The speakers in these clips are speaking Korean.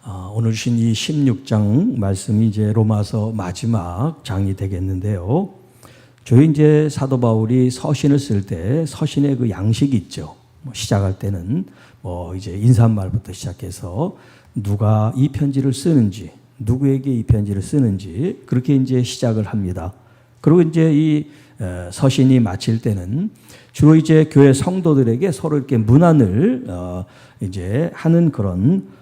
오늘 주신 이 16장 말씀이 이제 로마서 마지막 장이 되겠는데요. 저희 이제 사도 바울이 서신을 쓸 때 서신의 그 양식이 있죠. 시작할 때는 이제 인사말부터 시작해서 누가 이 편지를 쓰는지, 누구에게 이 편지를 쓰는지 그렇게 이제 시작을 합니다. 그리고 이제 이 서신이 마칠 때는 주로 이제 교회 성도들에게 서로 이렇게 문안을 이제 하는 그런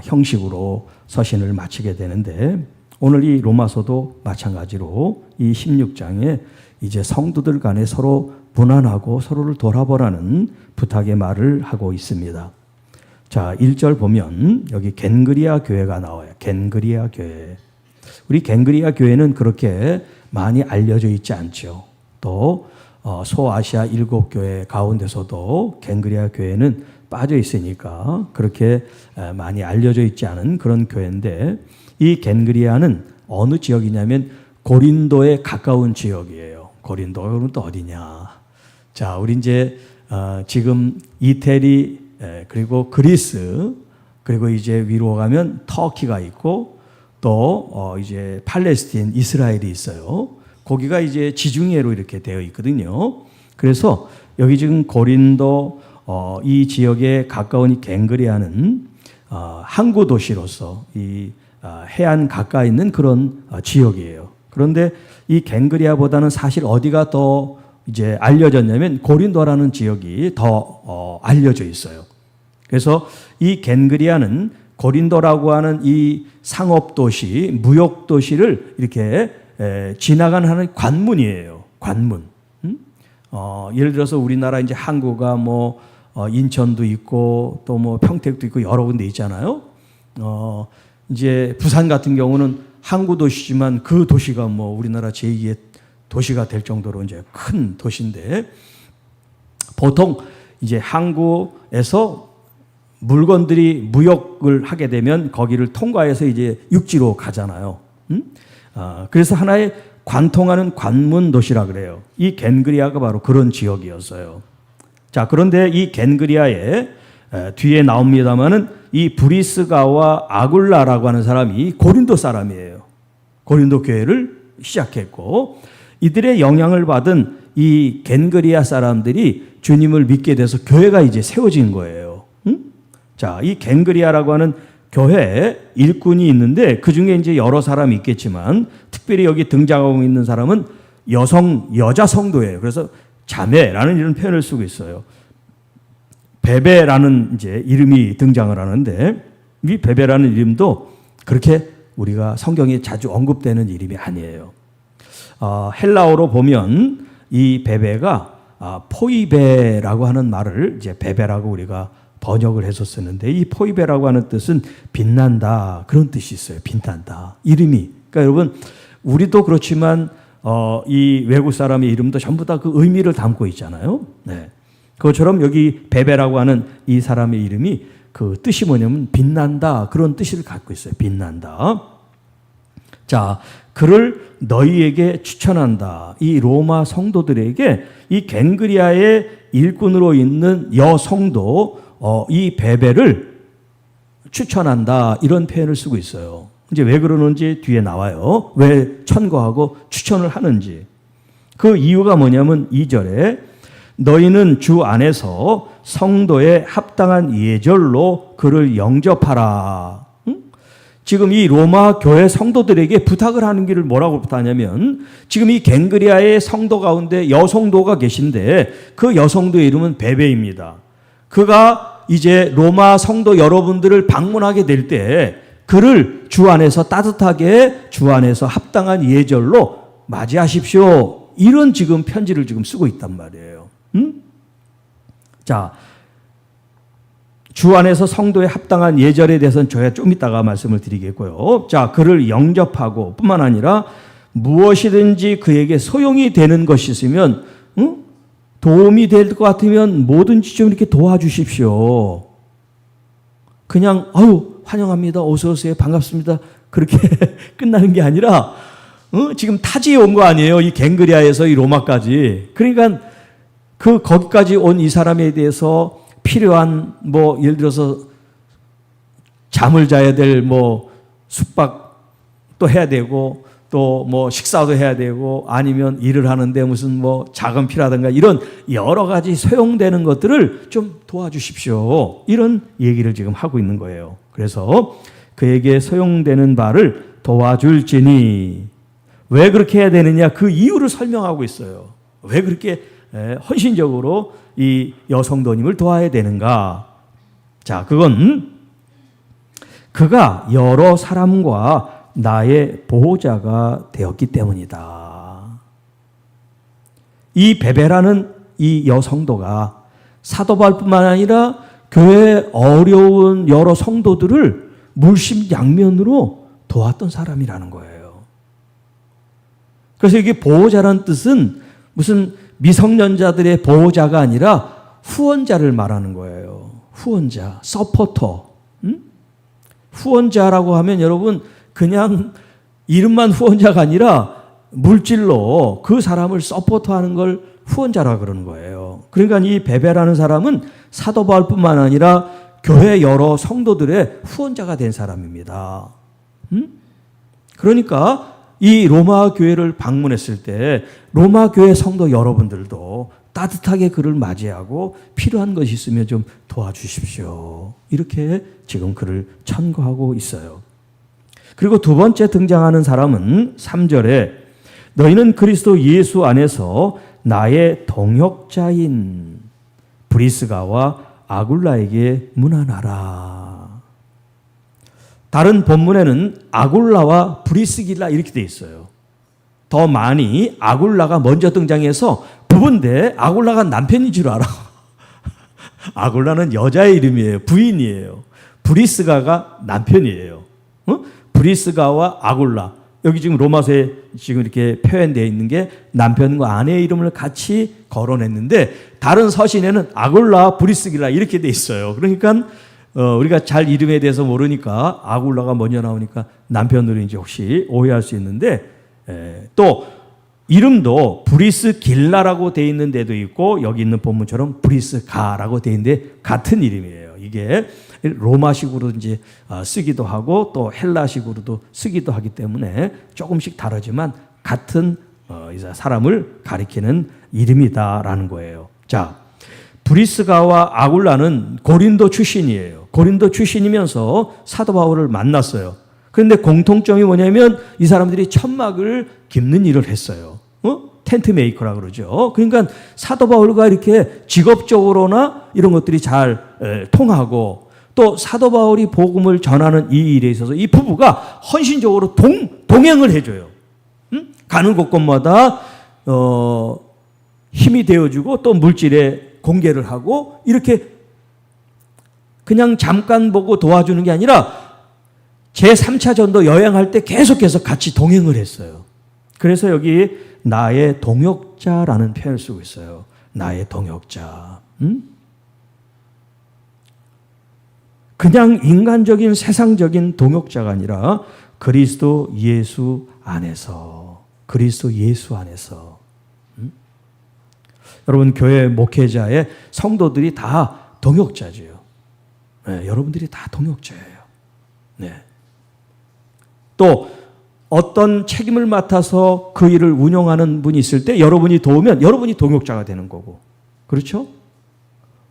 형식으로 서신을 마치게 되는데, 오늘 이 로마서도 마찬가지로 이 16장에 이제 성도들 간에 서로 문안하고 서로를 돌아보라는 부탁의 말을 하고 있습니다. 자, 1절 보면 여기 겐그리아 교회가 나와요. 겐그리아 교회. 우리 겐그리아 교회는 그렇게 많이 알려져 있지 않죠. 또 소아시아 7교회 가운데서도 겐그리아 교회는 빠져 있으니까 그렇게 많이 알려져 있지 않은 그런 교회인데, 이 겐그리아는 어느 지역이냐면 고린도에 가까운 지역이에요. 고린도가 그럼 또 어디냐? 자, 우리 이제 지금 이태리 그리고 그리스, 그리고 이제 위로 가면 터키가 있고 또 이제 팔레스틴, 이스라엘이 있어요. 거기가 이제 지중해로 이렇게 되어 있거든요. 그래서 여기 지금 고린도 이 지역에 가까운 이 겐그리아는 항구 도시로서 이 해안 가까이 있는 그런 지역이에요. 그런데 이 겐그리아보다는 사실 어디가 더 이제 알려졌냐면 고린도라는 지역이 더 알려져 있어요. 그래서 이 겐그리아는 고린도라고 하는 이 상업 도시, 무역 도시를 이렇게 지나가는 하는 관문이에요. 관문. 예를 들어서 우리나라 이제 항구가 인천도 있고 또 평택도 있고 여러 군데 있잖아요. 이제 부산 같은 경우는 항구 도시지만 그 도시가 우리나라 제2의 도시가 될 정도로 이제 큰 도시인데, 보통 이제 항구에서 물건들이 무역을 하게 되면 거기를 통과해서 이제 육지로 가잖아요. 그래서 하나의 관통하는 관문 도시라 그래요. 이 겐그리아가 바로 그런 지역이었어요. 자, 그런데 이 겐그리아에 뒤에 나옵니다만은 이 브리스가와 아굴라라고 하는 사람이 고린도 사람이에요. 고린도 교회를 시작했고, 이들의 영향을 받은 이 겐그리아 사람들이 주님을 믿게 돼서 교회가 이제 세워진 거예요. 자, 이 겐그리아라고 하는 교회 일꾼이 있는데 그 중에 이제 여러 사람이 있겠지만 특별히 여기 등장하고 있는 사람은 여자 성도예요. 그래서 자매라는 이런 표현을 쓰고 있어요. 베베라는 이제 이름이 등장을 하는데, 이 베베라는 이름도 그렇게 우리가 성경에 자주 언급되는 이름이 아니에요. 헬라어로 보면 이 베베가 포이베라고 하는 말을 이제 베베라고 우리가 번역을 해서 쓰는데, 이 포이베라고 하는 뜻은 빛난다, 그런 뜻이 있어요. 빛난다. 이름이. 그러니까 여러분, 우리도 그렇지만 이 외국 사람의 이름도 전부 다 그 의미를 담고 있잖아요. 네. 그것처럼 여기 베베라고 하는 이 사람의 이름이 그 뜻이 뭐냐면 빛난다, 그런 뜻을 갖고 있어요. 빛난다. 자, 그를 너희에게 추천한다. 이 로마 성도들에게 이 겐그리아의 일꾼으로 있는 여성도 이 베베를 추천한다, 이런 표현을 쓰고 있어요. 이제 왜 그러는지 뒤에 나와요. 왜 천거하고 추천을 하는지. 그 이유가 뭐냐면 2절에 너희는 주 안에서 성도에 합당한 예절로 그를 영접하라. 지금 이 로마 교회 성도들에게 부탁을 하는 길을 뭐라고 부탁하냐면, 지금 이 겐그리아의 성도 가운데 여성도가 계신데 그 여성도의 이름은 베베입니다. 그가 이제 로마 성도 여러분들을 방문하게 될 때 그를 주 안에서 따뜻하게 주 안에서 합당한 예절로 맞이하십시오. 이런 지금 편지를 지금 쓰고 있단 말이에요. 자, 주 안에서 성도에 합당한 예절에 대해서는 저희가 좀 이따가 말씀을 드리겠고요. 자, 그를 영접하고 뿐만 아니라 무엇이든지 그에게 소용이 되는 것이 있으면 도움이 될 것 같으면 뭐든지 좀 이렇게 도와주십시오. 그냥 환영합니다, 어서 오세요, 반갑습니다, 그렇게 끝나는 게 아니라 지금 타지에 온 거 아니에요. 이 겐그리아에서 이 로마까지. 그러니까 거기까지 온 이 사람에 대해서 필요한 예를 들어서 잠을 자야 될 뭐 숙박도 해야 되고 또 뭐 식사도 해야 되고 아니면 일을 하는데 무슨 뭐 자금 필요하든가 이런 여러 가지 소용되는 것들을 좀 도와주십시오. 이런 얘기를 지금 하고 있는 거예요. 그래서 그에게 소용되는 바를 도와줄지니 왜 그렇게 해야 되느냐 그 이유를 설명하고 있어요. 왜 그렇게 헌신적으로 이 여성도님을 도와야 되는가? 자, 그건 그가 여러 사람과 나의 보호자가 되었기 때문이다. 이 베베라는 이 여성도가 사도 바울뿐만 아니라 교회의 어려운 여러 성도들을 물심양면으로 도왔던 사람이라는 거예요. 그래서 이게 보호자란 뜻은 무슨 미성년자들의 보호자가 아니라 후원자를 말하는 거예요. 후원자, 서포터. 후원자라고 하면 여러분 그냥 이름만 후원자가 아니라 물질로 그 사람을 서포트하는 걸 후원자라 그러는 거예요. 그러니까 이 베베라는 사람은 사도 바울뿐만 아니라 교회 여러 성도들의 후원자가 된 사람입니다. 그러니까 이 로마 교회를 방문했을 때 로마 교회 성도 여러분들도 따뜻하게 그를 맞이하고 필요한 것이 있으면 좀 도와주십시오. 이렇게 지금 그를 천거하고 있어요. 그리고 두 번째 등장하는 사람은 3절에 너희는 그리스도 예수 안에서 나의 동역자인 브리스가와 아굴라에게 문안하라. 다른 본문에는 아굴라와 브리스길라 이렇게 돼 있어요. 더 많이 아굴라가 먼저 등장해서 부부인데 아굴라가 남편인 줄 알아. 아굴라는 여자의 이름이에요. 부인이에요. 브리스가가 남편이에요. 브리스가와 아굴라. 여기 지금 로마서에 지금 이렇게 표현되어 있는 게 남편과 아내의 이름을 같이 거론했는데 다른 서신에는 아굴라, 브리스길라 이렇게 돼 있어요. 그러니까 우리가 잘 이름에 대해서 모르니까 아굴라가 먼저 나오니까 남편으로 이제 혹시 오해할 수 있는데 또 이름도 브리스길라라고 돼 있는 데도 있고 여기 있는 본문처럼 브리스가라고 돼 있는데 같은 이름이에요. 이게 로마식으로 이제 쓰기도 하고 또 헬라식으로도 쓰기도 하기 때문에 조금씩 다르지만 같은 사람을 가리키는 이름이다라는 거예요. 자, 브리스가와 아굴라는 고린도 출신이에요. 고린도 출신이면서 사도 바울을 만났어요. 그런데 공통점이 뭐냐면 이 사람들이 천막을 깁는 일을 했어요. 텐트 메이커라 그러죠. 그러니까 사도 바울과 이렇게 직업적으로나 이런 것들이 잘 통하고 또 사도 바울이 복음을 전하는 이 일에 있어서 이 부부가 헌신적으로 동행을 해줘요. 가는 곳곳마다 힘이 되어주고 또 물질에 공개를 하고 이렇게 그냥 잠깐 보고 도와주는 게 아니라 제3차 전도 여행할 때 계속해서 같이 동행을 했어요. 그래서 여기 나의 동역자라는 표현을 쓰고 있어요. 나의 동역자. 그냥 인간적인 세상적인 동역자가 아니라 그리스도 예수 안에서. 그리스도 예수 안에서. 여러분 교회 목회자의 성도들이 다 동역자죠. 네, 여러분들이 다 동역자예요. 네. 또 어떤 책임을 맡아서 그 일을 운영하는 분이 있을 때 여러분이 도우면 여러분이 동역자가 되는 거고. 그렇죠?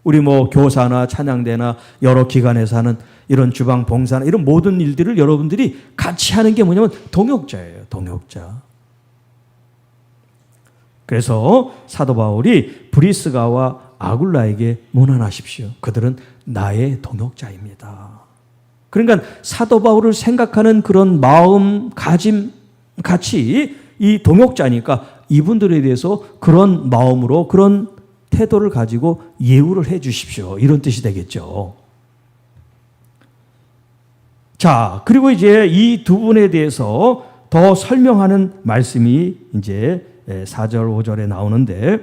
우리 뭐 교사나 찬양대나 여러 기관에서 하는 이런 주방 봉사나 이런 모든 일들을 여러분들이 같이 하는 게 뭐냐면 동역자예요. 동역자. 그래서 사도 바울이 브리스가와 아굴라에게 문안하십시오. 그들은 나의 동역자입니다. 그러니까 사도 바울을 생각하는 그런 마음가짐 같이 이 동역자니까 이분들에 대해서 그런 마음으로 그런 태도를 가지고 예우를 해 주십시오. 이런 뜻이 되겠죠. 자, 그리고 이제 이 두 분에 대해서 더 설명하는 말씀이 이제 4절, 5절에 나오는데,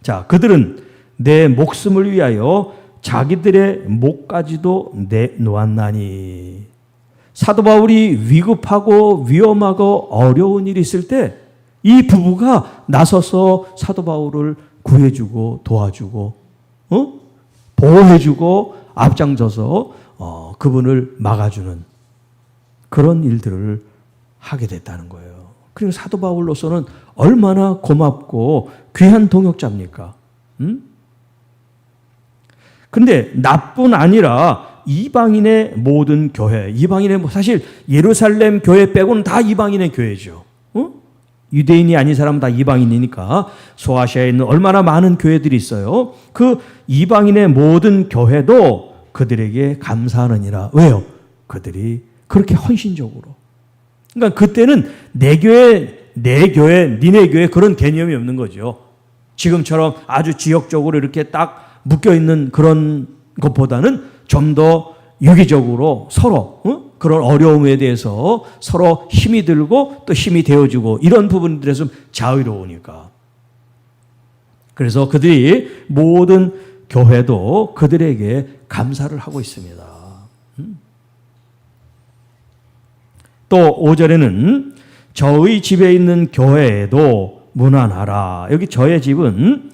자, 그들은 내 목숨을 위하여 자기들의 목까지도 내놓았나니. 사도 바울이 위급하고 위험하고 어려운 일이 있을 때 이 부부가 나서서 사도 바울을 구해주고 도와주고 보호해주고 앞장서서 그분을 막아주는 그런 일들을 하게 됐다는 거예요. 그리고 사도 바울로서는 얼마나 고맙고 귀한 동역자입니까? 그런데 나뿐 아니라 이방인의 모든 교회, 이방인의 사실 예루살렘 교회 빼고는 다 이방인의 교회죠. 유대인이 아닌 사람은 다 이방인이니까 소아시아에 있는 얼마나 많은 교회들이 있어요. 그 이방인의 모든 교회도 그들에게 감사하느니라. 왜요? 그들이 그렇게 헌신적으로. 그러니까 그때는 내 교회, 니네 교회 그런 개념이 없는 거죠. 지금처럼 아주 지역적으로 이렇게 딱 묶여 있는 그런 것보다는 좀 더 유기적으로 서로 그런 어려움에 대해서 서로 힘이 들고 또 힘이 되어주고 이런 부분들에서 좀 자유로우니까. 그래서 그들이 모든 교회도 그들에게 감사를 하고 있습니다. 또 5절에는 저의 집에 있는 교회에도 문안하라. 여기 저의 집은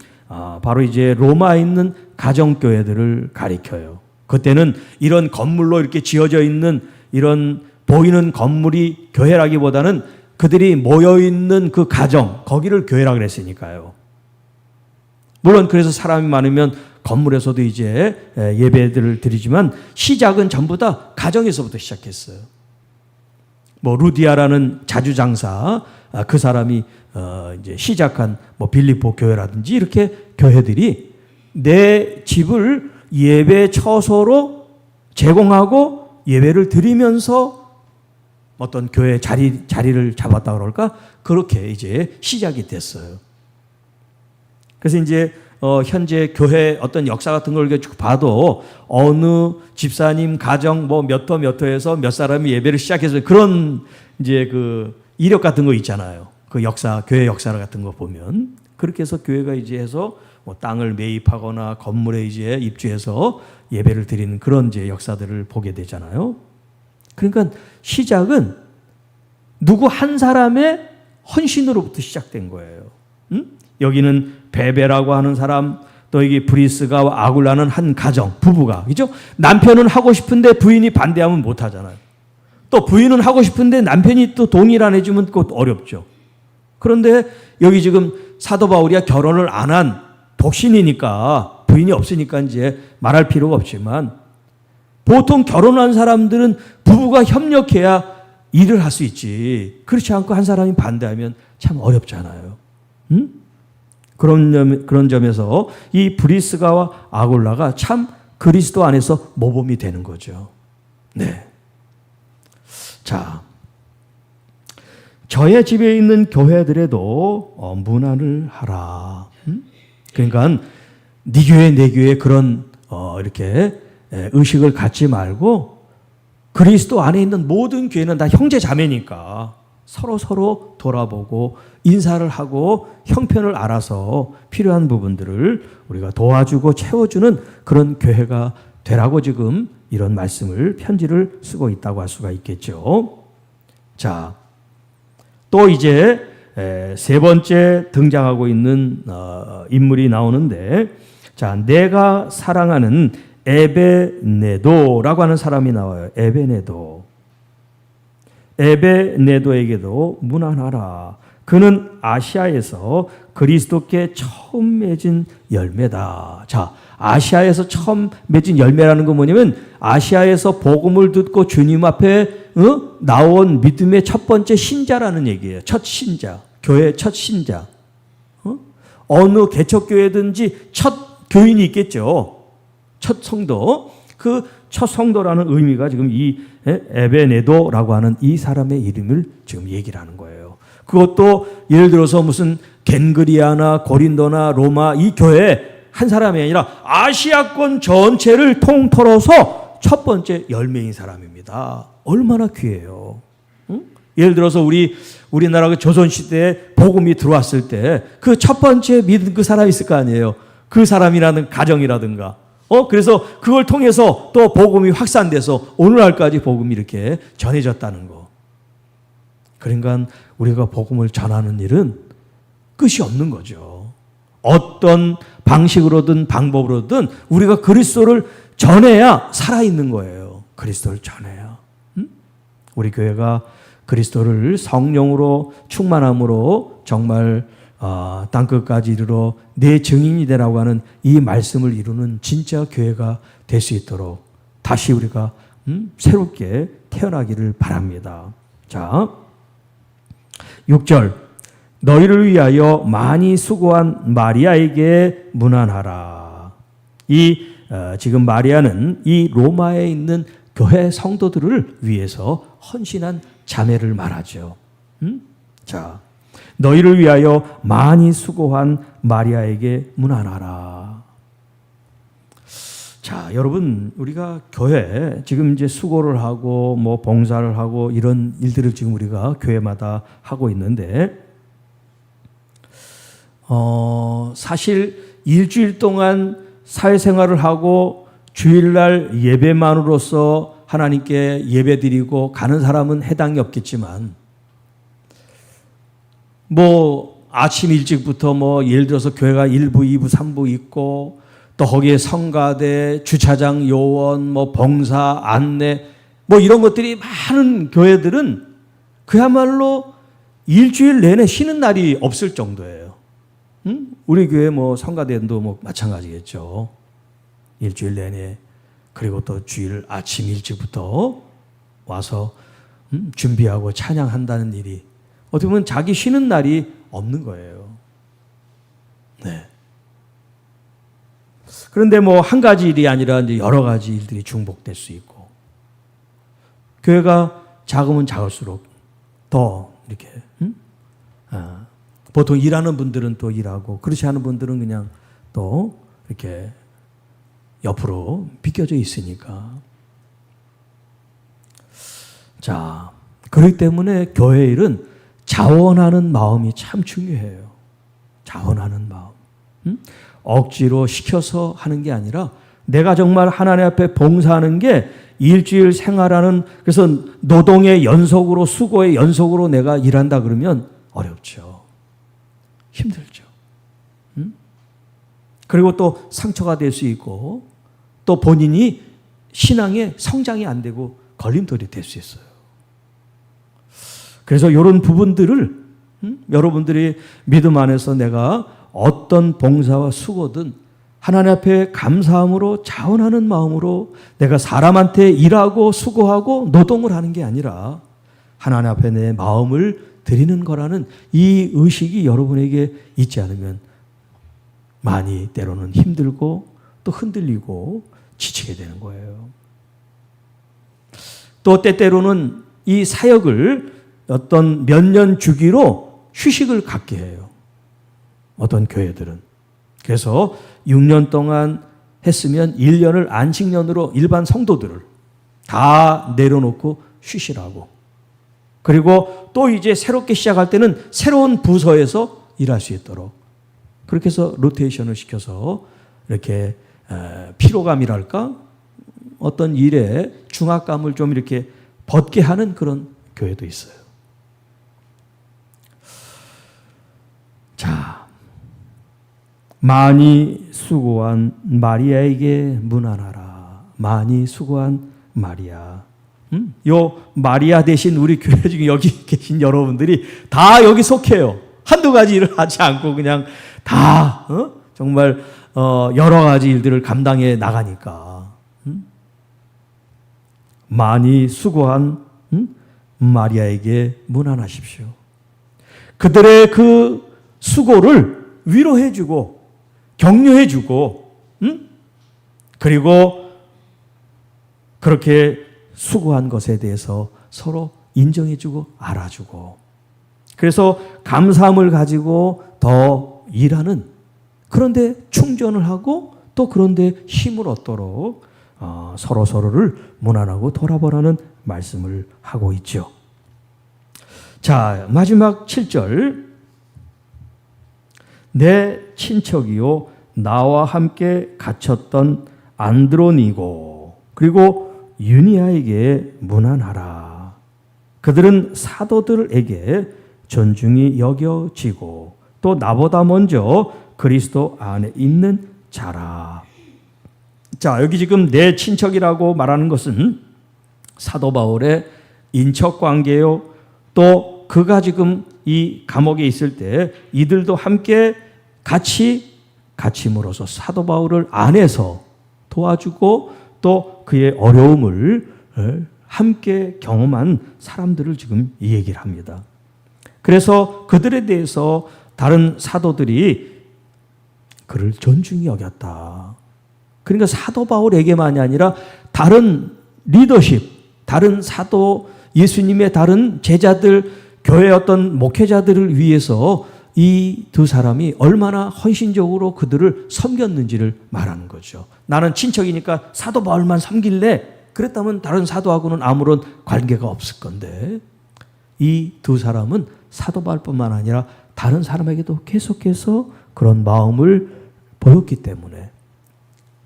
바로 이제 로마에 있는 가정교회들을 가리켜요. 그때는 이런 건물로 이렇게 지어져 있는 이런 보이는 건물이 교회라기보다는 그들이 모여있는 그 가정, 거기를 교회라 그랬으니까요. 물론 그래서 사람이 많으면 건물에서도 이제 예배들을 드리지만 시작은 전부 다 가정에서부터 시작했어요. 뭐 루디아라는 자주장사, 그 사람이 이제 시작한 뭐 빌립보 교회라든지 이렇게 교회들이 내 집을 예배 처소로 제공하고 예배를 드리면서 어떤 교회 자리를 잡았다 그럴까? 그렇게 이제 시작이 됐어요. 그래서 이제 현재 교회 어떤 역사 같은 걸 봐도 어느 집사님 가정 뭐 몇 호에서 몇 사람이 예배를 시작해서 그런 이제 그 이력 같은 거 있잖아요. 그 역사, 교회 역사 같은 거 보면 그렇게 해서 교회가 이제 해서 뭐 땅을 매입하거나 건물에 이제 입주해서 예배를 드리는 그런 이제 역사들을 보게 되잖아요. 그러니까 시작은 누구 한 사람의 헌신으로부터 시작된 거예요. 여기는 베베라고 하는 사람, 또 여기 브리스가와 아굴라는 한 가정, 부부가, 그죠? 남편은 하고 싶은데 부인이 반대하면 못 하잖아요. 또 부인은 하고 싶은데 남편이 또 동의를 안 해주면 그것도 어렵죠. 그런데 여기 지금 사도 바울이야 결혼을 안 한 독신이니까 부인이 없으니까 이제 말할 필요가 없지만 보통 결혼한 사람들은 부부가 협력해야 일을 할 수 있지. 그렇지 않고 한 사람이 반대하면 참 어렵잖아요. 그런 점에서 이 브리스가와 아굴라가 참 그리스도 안에서 모범이 되는 거죠. 네. 자, 저의 집에 있는 교회들에도 문안을 하라. 그러니까 네 교회 내 교회 그런 이렇게 의식을 갖지 말고 그리스도 안에 있는 모든 교회는 다 형제 자매니까 서로 돌아보고 인사를 하고 형편을 알아서 필요한 부분들을 우리가 도와주고 채워주는 그런 교회가 되라고 지금 이런 말씀을 편지를 쓰고 있다고 할 수가 있겠죠. 자, 또 이제 세 번째 등장하고 있는 인물이 나오는데, 자, 내가 사랑하는 에베네도라고 하는 사람이 나와요. 에베네도에게도 문안하라. 그는 아시아에서 그리스도께 처음 맺은 열매다. 자, 아시아에서 처음 맺은 열매라는 건 뭐냐면 아시아에서 복음을 듣고 주님 앞에 나온 믿음의 첫 번째 신자라는 얘기예요. 첫 신자, 교회의 첫 신자. 어느 개척교회든지 첫 교인이 있겠죠. 첫 성도. 그 첫 성도라는 의미가 지금 이 에베네도라고 하는 이 사람의 이름을 지금 얘기를 하는 거예요. 그것도 예를 들어서 무슨 겐그리아나 고린도나 로마 이 교회 한 사람이 아니라 아시아권 전체를 통틀어서 첫 번째 열매인 사람입니다. 얼마나 귀해요. 응? 예를 들어서 우리나라 그 조선시대에 복음이 들어왔을 때 그 첫 번째 믿은 그 사람이 있을 거 아니에요. 그 사람이라는 가정이라든가. 그래서 그걸 통해서 또 복음이 확산돼서 오늘날까지 복음이 이렇게 전해졌다는 거. 그러니까 우리가 복음을 전하는 일은 끝이 없는 거죠. 어떤 방식으로든 방법으로든 우리가 그리스도를 전해야 살아있는 거예요. 그리스도를 전해요. 우리 교회가 그리스도를 성령으로 충만함으로 정말 땅끝까지 이르러 내 증인이 되라고 하는 이 말씀을 이루는 진짜 교회가 될 수 있도록 다시 우리가 새롭게 태어나기를 바랍니다. 자, 6절 너희를 위하여 많이 수고한 마리아에게 문안하라. 지금 마리아는 이 로마에 있는 교회 성도들을 위해서 헌신한 자매를 말하죠. 자, 너희를 위하여 많이 수고한 마리아에게 문안하라. 자, 여러분, 우리가 교회 지금 이제 수고를 하고 뭐 봉사를 하고 이런 일들을 지금 우리가 교회마다 하고 있는데, 사실 일주일 동안 사회생활을 하고 주일날 예배만으로서 하나님께 예배드리고 가는 사람은 해당이 없겠지만, 뭐 아침 일찍부터 뭐 예를 들어서 교회가 1부, 2부, 3부 있고 또 거기에 성가대, 주차장 요원, 뭐 봉사, 안내 뭐 이런 것들이 많은 교회들은 그야말로 일주일 내내 쉬는 날이 없을 정도예요. 우리 교회 뭐 성가대도 뭐 마찬가지겠죠. 일주일 내내. 그리고 또 주일 아침 일찍부터 와서 준비하고 찬양한다는 일이 어떻게 보면 자기 쉬는 날이 없는 거예요. 네. 그런데 뭐 한 가지 일이 아니라 이제 여러 가지 일들이 중복될 수 있고, 교회가 작으면 작을수록 더 이렇게 보통 일하는 분들은 또 일하고 그렇지 않은 분들은 그냥 또 이렇게 옆으로 비껴져 있으니까. 자, 그렇기 때문에 교회 일은 자원하는 마음이 참 중요해요. 자원하는 마음. 억지로 시켜서 하는 게 아니라 내가 정말 하나님 앞에 봉사하는 게 일주일 생활하는, 그래서 노동의 연속으로, 수고의 연속으로 내가 일한다 그러면 어렵죠. 힘들죠. 그리고 또 상처가 될 수 있고 또 본인이 신앙의 성장이 안 되고 걸림돌이 될 수 있어요. 그래서 이런 부분들을 여러분들이 믿음 안에서 내가 어떤 봉사와 수고든 하나님 앞에 감사함으로 자원하는 마음으로 내가 사람한테 일하고 수고하고 노동을 하는 게 아니라 하나님 앞에 내 마음을 드리는 거라는 이 의식이 여러분에게 있지 않으면 많이 때로는 힘들고 또 흔들리고 지치게 되는 거예요. 또 때때로는 이 사역을 어떤 몇 년 주기로 휴식을 갖게 해요. 어떤 교회들은. 그래서 6년 동안 했으면 1년을 안식년으로 일반 성도들을 다 내려놓고 쉬시라고. 그리고 또 이제 새롭게 시작할 때는 새로운 부서에서 일할 수 있도록 그렇게 해서 로테이션을 시켜서 이렇게 피로감이랄까 어떤 일에 중압감을 좀 이렇게 벗게 하는 그런 교회도 있어요. 자, 많이 수고한 마리아에게 문안하라. 많이 수고한 마리아. 요 마리아 대신 우리 교회 중에 여기 계신 여러분들이 다 여기 속해요. 한두 가지 일을 하지 않고 그냥 다 정말 여러 가지 일들을 감당해 나가니까. 많이 수고한 마리아에게 문안하십시오. 그들의 그 수고를 위로해주고 격려해주고 그리고 그렇게 수고한 것에 대해서 서로 인정해주고 알아주고 그래서 감사함을 가지고 더 일하는, 그런데 충전을 하고 또 그런데 힘을 얻도록 서로서로를 문안하고 돌아보라는 말씀을 하고 있죠. 자, 마지막 7절. 내 친척이요 나와 함께 갇혔던 안드로니고 그리고 유니아에게 문안하라. 그들은 사도들에게 존중이 여겨지고 또 나보다 먼저 그리스도 안에 있는 자라. 자, 여기 지금 내 친척이라고 말하는 것은 사도 바울의 인척 관계요, 또 그가 지금 이 감옥에 있을 때 이들도 함께 같이 갇힘으로써 사도 바울을 안에서 도와주고 또 그의 어려움을 함께 경험한 사람들을 지금 이 얘기를 합니다. 그래서 그들에 대해서 다른 사도들이 그를 존중히 여겼다. 그러니까 사도 바울에게만이 아니라 다른 리더십, 다른 사도, 예수님의 다른 제자들, 교회 어떤 목회자들을 위해서 이 두 사람이 얼마나 헌신적으로 그들을 섬겼는지를 말하는 거죠. 나는 친척이니까 사도 바울만 섬길래, 그랬다면 다른 사도하고는 아무런 관계가 없을 건데, 이 두 사람은 사도 바울뿐만 아니라 다른 사람에게도 계속해서 그런 마음을 보였기 때문에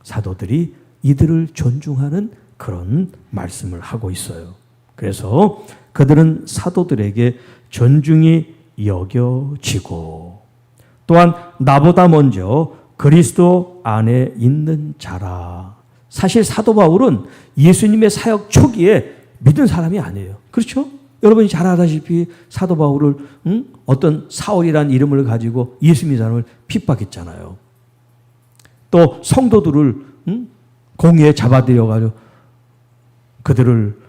사도들이 이들을 존중하는 그런 말씀을 하고 있어요. 그래서 그들은 사도들에게 존중이 여겨지고, 또한 나보다 먼저 그리스도 안에 있는 자라. 사실 사도 바울은 예수님의 사역 초기에 믿은 사람이 아니에요. 그렇죠? 여러분이 잘 아다시피 사도 바울을 어떤 사울이라는 이름을 가지고 예수 믿는 사람을 핍박했잖아요. 또 성도들을 공의에 잡아들여가지고 그들을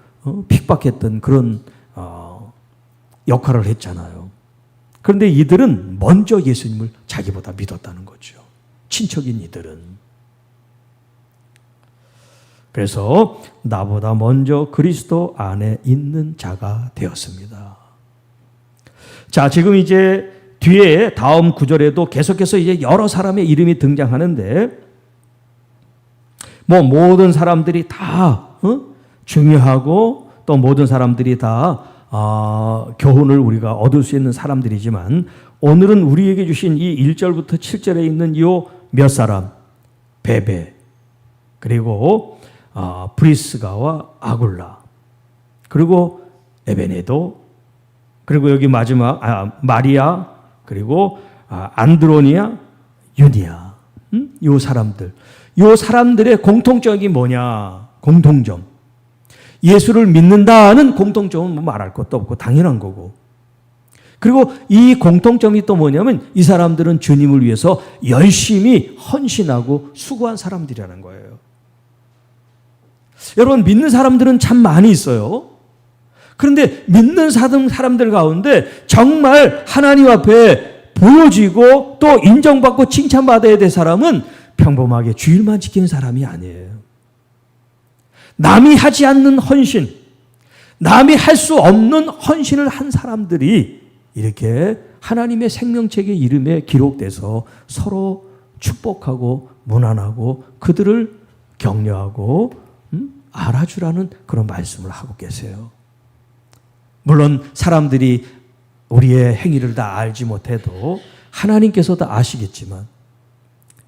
핍박했던 그런 역할을 했잖아요. 그런데 이들은 먼저 예수님을 자기보다 믿었다는 거죠. 친척인 이들은. 그래서 나보다 먼저 그리스도 안에 있는 자가 되었습니다. 자, 지금 이제 뒤에 다음 구절에도 계속해서 이제 여러 사람의 이름이 등장하는데, 뭐 모든 사람들이 다 중요하고 또 모든 사람들이 다 교훈을 우리가 얻을 수 있는 사람들이지만, 오늘은 우리에게 주신 이 1절부터 7절에 있는 이 몇 사람, 베베, 그리고 브리스가와 아굴라, 그리고 에베네도, 그리고 여기 마지막 마리아, 그리고 안드로니아, 유니아, 요 사람들, 요 사람들의 공통점이 뭐냐? 공통점. 예수를 믿는다는 공통점은 뭐 말할 것도 없고 당연한 거고. 그리고 이 공통점이 또 뭐냐면 이 사람들은 주님을 위해서 열심히 헌신하고 수고한 사람들이라는 거예요. 여러분, 믿는 사람들은 참 많이 있어요. 그런데 믿는 사람들 가운데 정말 하나님 앞에 보여지고 또 인정받고 칭찬받아야 될 사람은 평범하게 주일만 지키는 사람이 아니에요. 남이 하지 않는 헌신, 남이 할 수 없는 헌신을 한 사람들이 이렇게 하나님의 생명책의 이름에 기록돼서 서로 축복하고 문안하고 그들을 격려하고 알아주라는 그런 말씀을 하고 계세요. 물론 사람들이 우리의 행위를 다 알지 못해도 하나님께서 다 아시겠지만,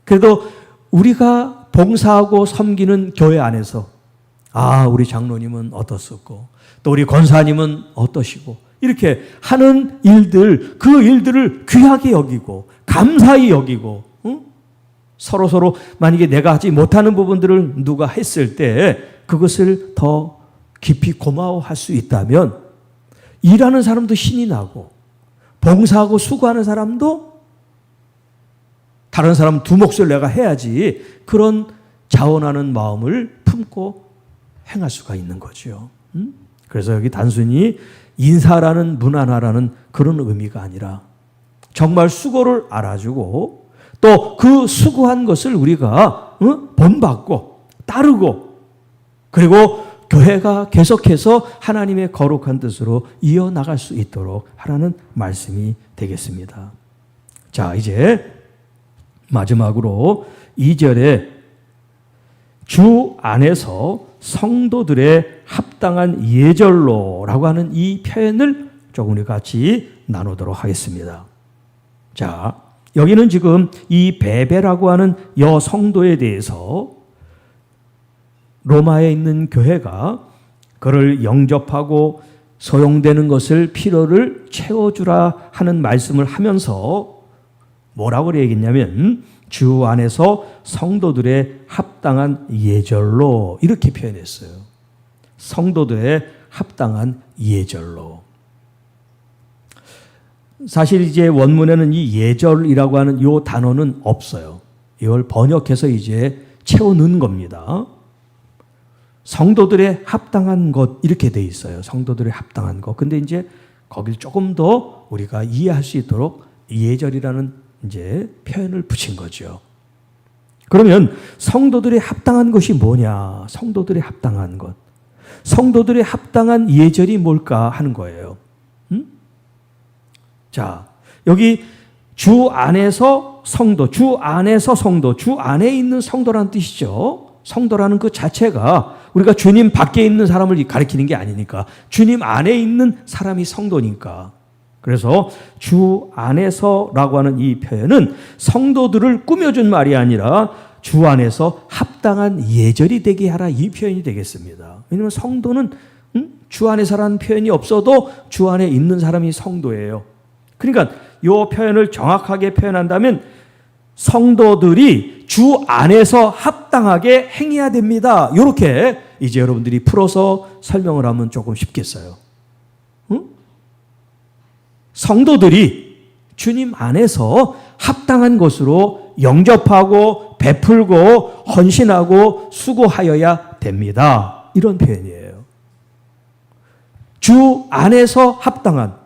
그래도 우리가 봉사하고 섬기는 교회 안에서 우리 장로님은 어떻었고 또 우리 권사님은 어떠시고 이렇게 하는 일들, 그 일들을 귀하게 여기고 감사히 여기고 서로 만약에 내가 하지 못하는 부분들을 누가 했을 때 그것을 더 깊이 고마워할 수 있다면 일하는 사람도 신이 나고 봉사하고 수고하는 사람도 다른 사람 두 몫을 내가 해야지 그런 자원하는 마음을 품고 행할 수가 있는 거죠. 그래서 여기 단순히 인사라는 문안하라는 그런 의미가 아니라 정말 수고를 알아주고 또 그 수고한 것을 우리가 본받고 따르고 그리고 교회가 계속해서 하나님의 거룩한 뜻으로 이어나갈 수 있도록 하라는 말씀이 되겠습니다. 자, 이제 마지막으로 2절에 주 안에서 성도들의 합당한 예절로라고 하는 이 표현을 조금 우리 같이 나누도록 하겠습니다. 자, 여기는 지금 이 베베라고 하는 여성도에 대해서 로마에 있는 교회가 그를 영접하고 소용되는 것을 필요를 채워주라 하는 말씀을 하면서 뭐라고 얘기했냐면 주 안에서 성도들의 합당한 예절로 이렇게 표현했어요. 성도들의 합당한 예절로. 사실 이제 원문에는 이 예절이라고 하는 이 단어는 없어요. 이걸 번역해서 이제 채워 넣은 겁니다. 성도들의 합당한 것 이렇게 돼 있어요. 성도들의 합당한 것. 근데 이제 거길 조금 더 우리가 이해할 수 있도록 예절이라는 이제 표현을 붙인 거죠. 그러면 성도들의 합당한 것이 뭐냐? 성도들의 합당한 것. 성도들의 합당한 예절이 뭘까 하는 거예요. 자, 여기 주 안에서 성도, 주 안에서 성도, 주 안에 있는 성도라는 뜻이죠. 성도라는 그 자체가 우리가 주님 밖에 있는 사람을 가리키는 게 아니니까 주님 안에 있는 사람이 성도니까. 그래서 주 안에서라고 하는 이 표현은 성도들을 꾸며준 말이 아니라 주 안에서 합당한 예절이 되게 하라 이 표현이 되겠습니다. 왜냐하면 성도는 주 안에서라는 표현이 없어도 주 안에 있는 사람이 성도예요. 그러니까 이 표현을 정확하게 표현한다면 성도들이 주 안에서 합당하게 행해야 됩니다. 이렇게 이제 여러분들이 풀어서 설명을 하면 조금 쉽겠어요. 성도들이 주님 안에서 합당한 것으로 영접하고 베풀고 헌신하고 수고하여야 됩니다. 이런 표현이에요. 주 안에서 합당한.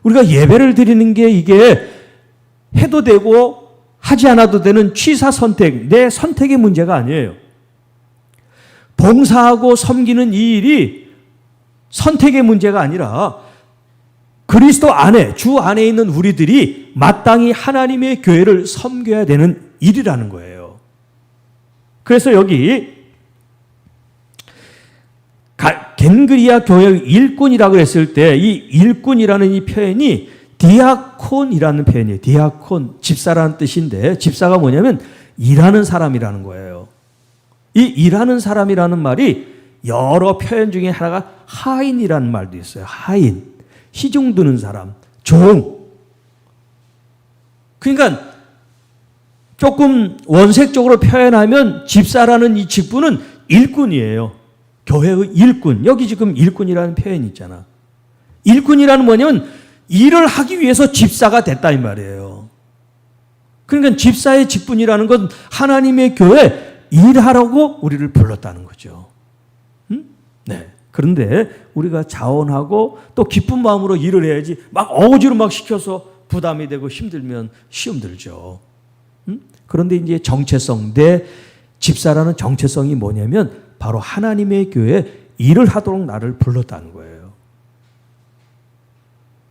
우리가 예배를 드리는 게 이게 해도 되고 하지 않아도 되는 취사 선택, 내 선택의 문제가 아니에요. 봉사하고 섬기는 이 일이 선택의 문제가 아니라 그리스도 안에, 주 안에 있는 우리들이 마땅히 하나님의 교회를 섬겨야 되는 일이라는 거예요. 그래서 여기 겐그리아 교회 일꾼이라고 했을 때 이 일꾼이라는 이 표현이 디아콘이라는 표현이에요. 디아콘, 집사라는 뜻인데 집사가 뭐냐면 일하는 사람이라는 거예요. 이 일하는 사람이라는 말이 여러 표현 중에 하나가 하인이라는 말도 있어요. 하인, 시중 드는 사람, 종. 그러니까 조금 원색적으로 표현하면 집사라는 이 직분은 일꾼이에요. 교회의 일꾼. 여기 지금 일꾼이라는 표현이 있잖아. 일꾼이라는 뭐냐면 일을 하기 위해서 집사가 됐다 이 말이에요. 그러니까 집사의 직분이라는 건 하나님의 교회 일하라고 우리를 불렀다는 거죠. 네. 그런데 우리가 자원하고 또 기쁜 마음으로 일을 해야지 막 억지로 막 시켜서 부담이 되고 힘들면 시험 들죠. 그런데 이제 정체성, 내 집사라는 정체성이 뭐냐면 바로 하나님의 교회에 일을 하도록 나를 불렀다는 거예요.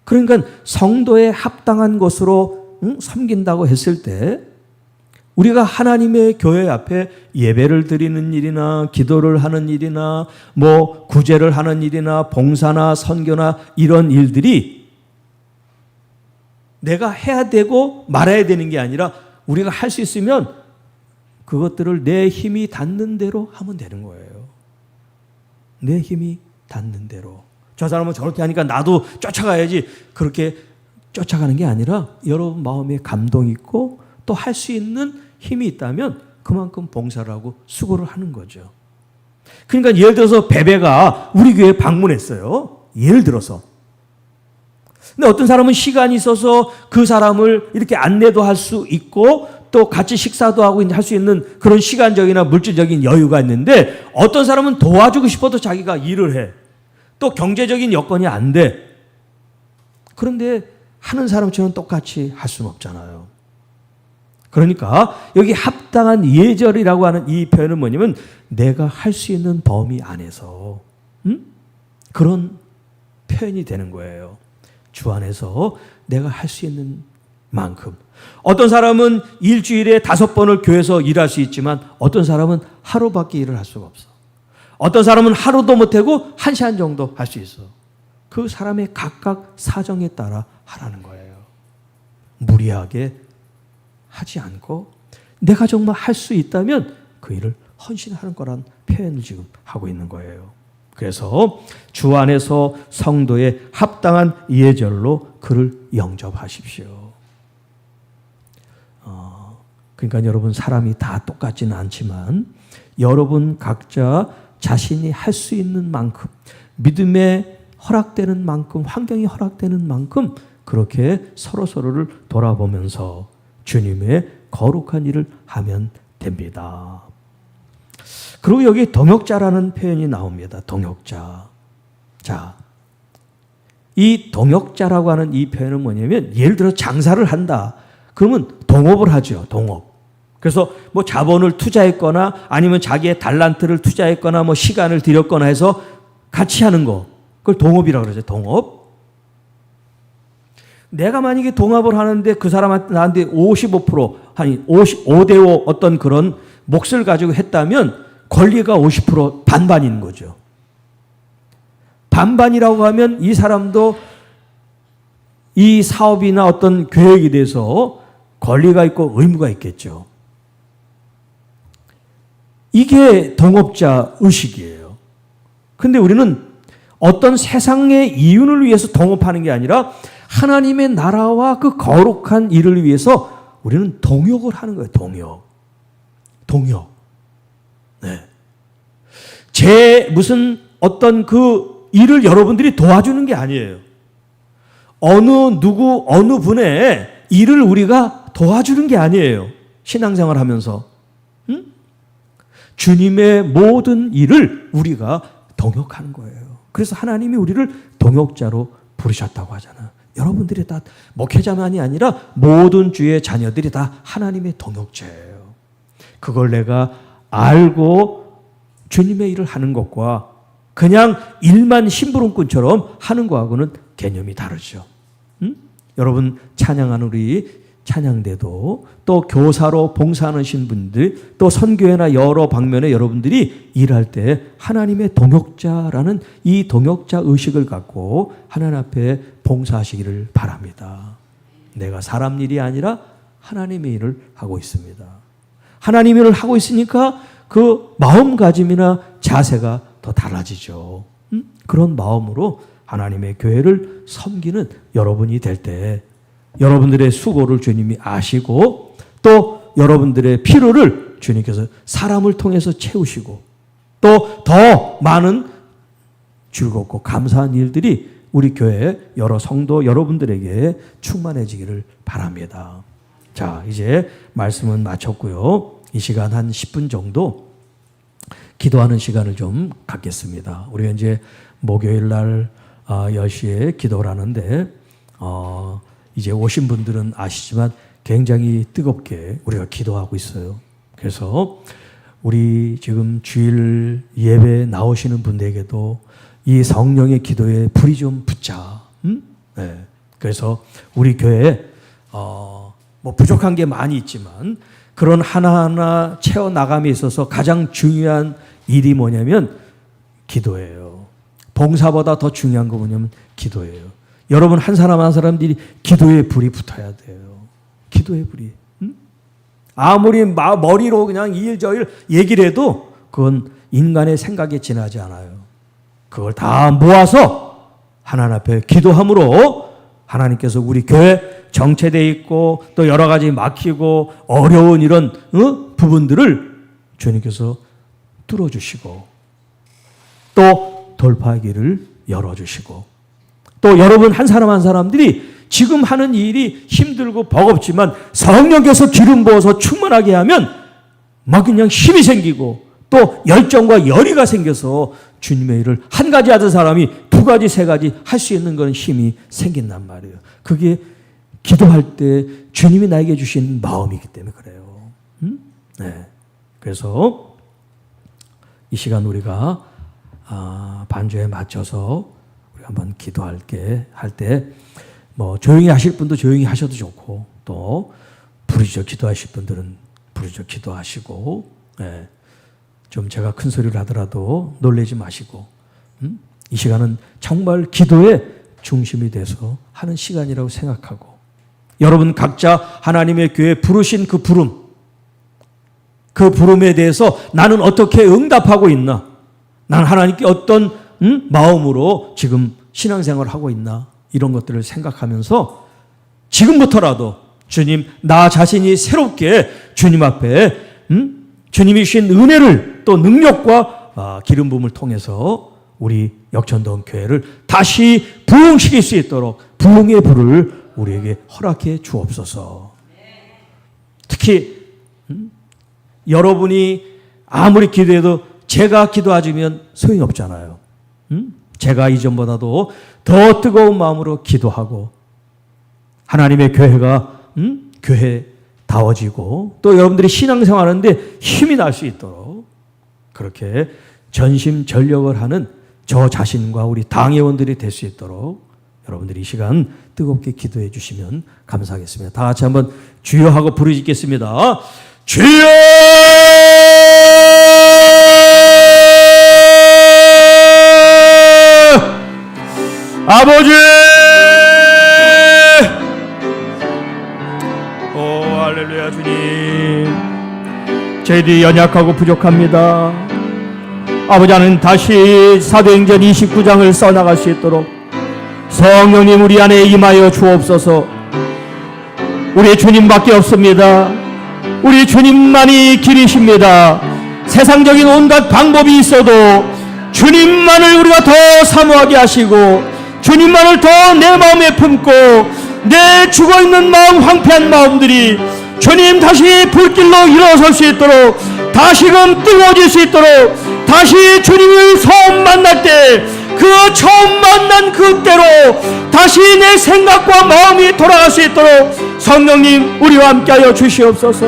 그러니까 성도에 합당한 것으로 섬긴다고 했을 때 우리가 하나님의 교회 앞에 예배를 드리는 일이나 기도를 하는 일이나 뭐 구제를 하는 일이나 봉사나 선교나 이런 일들이 내가 해야 되고 말아야 되는 게 아니라 우리가 할 수 있으면 그것들을 내 힘이 닿는 대로 하면 되는 거예요. 내 힘이 닿는 대로. 저 사람은 저렇게 하니까 나도 쫓아가야지. 그렇게 쫓아가는 게 아니라 여러분 마음에 감동이 있고 또 할 수 있는 힘이 있다면 그만큼 봉사를 하고 수고를 하는 거죠. 그러니까 예를 들어서 베베가 우리 교회에 방문했어요. 예를 들어서. 근데 어떤 사람은 시간이 있어서 그 사람을 이렇게 안내도 할 수 있고 또 같이 식사도 하고 할 수 있는 그런 시간적이나 물질적인 여유가 있는데 어떤 사람은 도와주고 싶어도 자기가 일을 해. 또 경제적인 여건이 안 돼. 그런데 하는 사람처럼 똑같이 할 수는 없잖아요. 그러니까 여기 합당한 예절이라고 하는 이 표현은 뭐냐면 내가 할 수 있는 범위 안에서 그런 표현이 되는 거예요. 주 안에서 내가 할 수 있는 만큼. 어떤 사람은 일주일에 5번을 교회에서 일할 수 있지만 어떤 사람은 하루밖에 일을 할 수가 없어. 어떤 사람은 하루도 못하고 1시간 정도 할 수 있어. 그 사람의 각각 사정에 따라 하라는 거예요. 무리하게 하지 않고 내가 정말 할 수 있다면 그 일을 헌신하는 거란 표현을 지금 하고 있는 거예요. 그래서 주 안에서 성도의 합당한 예절로 그를 영접하십시오. 그러니까 여러분 사람이 다 똑같지는 않지만 여러분 각자 자신이 할 수 있는 만큼, 믿음에 허락되는 만큼, 환경이 허락되는 만큼 그렇게 서로서로를 돌아보면서 주님의 거룩한 일을 하면 됩니다. 그리고 여기 동역자라는 표현이 나옵니다. 동역자. 자, 이 동역자라고 하는 이 표현은 뭐냐면, 예를 들어 장사를 한다. 그러면 동업을 하죠. 동업. 그래서 뭐 자본을 투자했거나 아니면 자기의 달란트를 투자했거나 뭐 시간을 들였거나 해서 같이 하는 거. 그걸 동업이라고 그러죠. 동업. 내가 만약에 동업을 하는데 그 사람한테 나한테 55%, 아니 5대5 어떤 그런 몫을 가지고 했다면 권리가 50% 반반인 거죠. 반반이라고 하면 이 사람도 이 사업이나 어떤 계획에 대해서 권리가 있고 의무가 있겠죠. 이게 동업자 의식이에요. 근데 우리는 어떤 세상의 이윤을 위해서 동업하는 게 아니라 하나님의 나라와 그 거룩한 일을 위해서 우리는 동역을 하는 거예요. 동역. 네. 무슨 어떤 그 일을 여러분들이 도와주는 게 아니에요. 어느 분의 일을 우리가 도와주는 게 아니에요. 신앙생활 하면서. 주님의 모든 일을 우리가 동역하는 거예요. 그래서 하나님이 우리를 동역자로 부르셨다고 하잖아요. 여러분들이 다 목회자만이 아니라 모든 주의 자녀들이 다 하나님의 동역자예요. 그걸 내가 알고 주님의 일을 하는 것과 그냥 일만 심부름꾼처럼 하는 거하고는 개념이 다르죠. 여러분 찬양하는 우리 찬양대도 또 교사로 봉사하신 분들 또 선교회나 여러 방면에 여러분들이 일할 때 하나님의 동역자라는 이 동역자 의식을 갖고 하나님 앞에 봉사하시기를 바랍니다. 내가 사람 일이 아니라 하나님의 일을 하고 있습니다. 하나님의 일을 하고 있으니까 그 마음가짐이나 자세가 더 달라지죠. 그런 마음으로 하나님의 교회를 섬기는 여러분이 될 때 여러분들의 수고를 주님이 아시고 또 여러분들의 필요를 주님께서 사람을 통해서 채우시고 또 더 많은 즐겁고 감사한 일들이 우리 교회 여러 성도 여러분들에게 충만해지기를 바랍니다. 자, 이제 말씀은 마쳤고요. 이 시간 한 10분 정도 기도하는 시간을 좀 갖겠습니다. 우리가 이제 목요일 날 10시에 기도를 하는데 이제 오신 분들은 아시지만 굉장히 뜨겁게 우리가 기도하고 있어요. 그래서 우리 지금 주일 예배 나오시는 분들에게도 이 성령의 기도에 불이 좀 붙자. 네. 그래서 우리 교회에 뭐 부족한 게 많이 있지만 그런 하나하나 채워나감에 있어서 가장 중요한 일이 뭐냐면 기도예요. 봉사보다 더 중요한 거 뭐냐면 기도예요. 여러분 한 사람 한 사람들이 기도에 불이 붙어야 돼요. 기도의 불이. 아무리 머리로 그냥 이일저일 얘기를 해도 그건 인간의 생각에 지나지 않아요. 그걸 다 모아서 하나님 앞에 기도함으로 하나님께서 우리 교회 정체되어 있고 또 여러 가지 막히고 어려운 이런 부분들을 주님께서 뚫어주시고 또 돌파의 길을 열어주시고 또 여러분 한 사람 한 사람들이 지금 하는 일이 힘들고 버겁지만 성령께서 기름 부어서 충만하게 하면 막 그냥 힘이 생기고 또 열정과 열의가 생겨서 주님의 일을 한 가지 하던 사람이 두 가지 세 가지 할 수 있는 그런 힘이 생긴단 말이에요. 그게 기도할 때 주님이 나에게 주신 마음이기 때문에 그래요. 네. 그래서 이 시간 우리가 반주에 맞춰서 한번 기도할 때 뭐 조용히 하실 분도 조용히 하셔도 좋고 또 부르짖어 기도하실 분들은 부르짖어 기도하시고 좀 제가 큰 소리를 하더라도 놀라지 마시고 이 시간은 정말 기도의 중심이 돼서 하는 시간이라고 생각하고 여러분 각자 하나님의 교회에 부르신 그 부름에 대해서 나는 어떻게 응답하고 있나? 나는 하나님께 어떤 마음으로 지금 신앙생활을 하고 있나? 이런 것들을 생각하면서 지금부터라도 주님 나 자신이 새롭게 주님 앞에 주님이 주신 은혜를 또 능력과 기름 부음을 통해서 우리 역전동 교회를 다시 부흥시킬 수 있도록 부흥의 불을 우리에게 허락해 주옵소서. 특히 여러분이 아무리 기도해도 제가 기도하면 소용이 없잖아요. 제가 이전보다도 더 뜨거운 마음으로 기도하고 하나님의 교회가 교회다워지고 또 여러분들이 신앙생활하는데 힘이 날 수 있도록 그렇게 전심전력을 하는 저 자신과 우리 당회원들이 될 수 있도록 여러분들이 이 시간 뜨겁게 기도해 주시면 감사하겠습니다. 다 같이 한번 주여 하고 부르짖겠습니다. 주여! 아버지! 오 할렐루야 주님, 저희들이 연약하고 부족합니다. 아버지, 하나님 다시 사도행전 29장을 써나갈 수 있도록 성령님 우리 안에 임하여 주옵소서. 우리 주님밖에 없습니다. 우리 주님만이 길이십니다. 세상적인 온갖 방법이 있어도 주님만을 우리가 더 사모하게 하시고 주님만을 더 내 마음에 품고 내 죽어있는 마음, 황폐한 마음들이 주님 다시 불길로 일어설 수 있도록 다시금 뜨거워질 수 있도록 다시 주님을 처음 만날 때 그 처음 만난 그때로 다시 내 생각과 마음이 돌아갈 수 있도록 성령님 우리와 함께하여 주시옵소서.